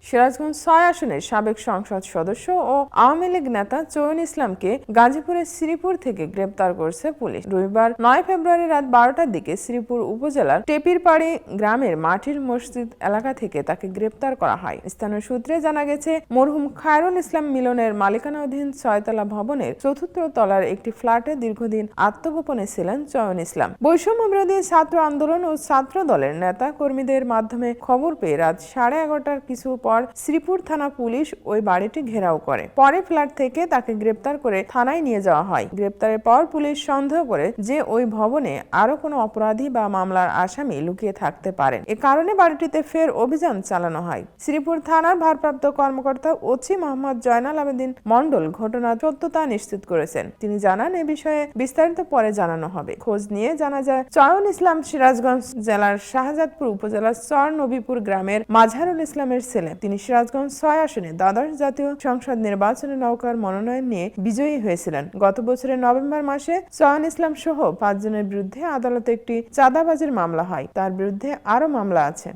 সিরাজগঞ্জ ৬ আসনের সাবেক সংসদ সদস্য ও আওয়ামী লীগ নেতা চয়ন ইসলামকে গাজীপুরের শ্রীপুর থেকে গ্রেপ্তার করেছে পুলিশ। রবিবার ৯ ফেব্রুয়ারি রাত ১২টার দিকে শ্রীপুর উপজেলার টেপিরপাড়ি গ্রামের মাটির মসজিদ এলাকা থেকে তাকে গ্রেপ্তার করা হয়। স্থানীয় সূত্রে জানা গেছে, মরহুম খায়রুল ইসলাম মিলনের মালিকানাধীন ৬ তলা ভবনের ৪র্থ তলার একটি ফ্ল্যাটে দীর্ঘদিন আত্মগোপনে ছিলেন চয়ন ইসলাম। বৈষম্য বিরোধী ছাত্র আন্দোলন ও ছাত্র দলের নেতা কর্মীদের মাধ্যমে খবর পেয়ে রাত 11:30টার কিছু পর শ্রীপুর থানা পুলিশ ওই বাড়িটি ঘেরাও করে। পরে ফ্ল্যাট থেকে তাকে গ্রেপ্তার করে থানায় নিয়ে যাওয়া হয়। গ্রেপ্তারের পর পুলিশ সন্দেহ করে যে ওই ভবনে আরো কোনো অপরাধী বা মামলার আসামি লুকিয়ে থাকতে পারেন। এ কারণে বাড়িটিতে ফের অভিযান চালানো হয়। শ্রীপুর থানার ভারপ্রাপ্ত কর্মকর্তা ওসি মোহাম্মদ জয়নাল আবেদিন মণ্ডল ঘটনার সত্যতা নিশ্চিত করেছেন। তিনি জানান, এ বিষয়ে বিস্তারিত পরে জানানো হবে। খোঁজ নিয়ে জানা যায়, চয়ন ইসলাম সিরাজগঞ্জ জেলার শাহজাদপুর উপজেলার চর নবীপুর গ্রামের মাঝহারুল ইসলামের ছেলে। তিনি সিরাজগঞ্জ ৬ আসনে দ্বাদশ জাতীয় সংসদ নির্বাচনে নৌকার মনোনয়ন নিয়ে বিজয়ী হয়েছিলেন। গত বছরের নভেম্বর মাসে চয়ন ইসলাম সহ ৫ জনের বিরুদ্ধে আদালতে একটি চাঁদাবাজির মামলা হয়। তার বিরুদ্ধে আরও মামলা আছে।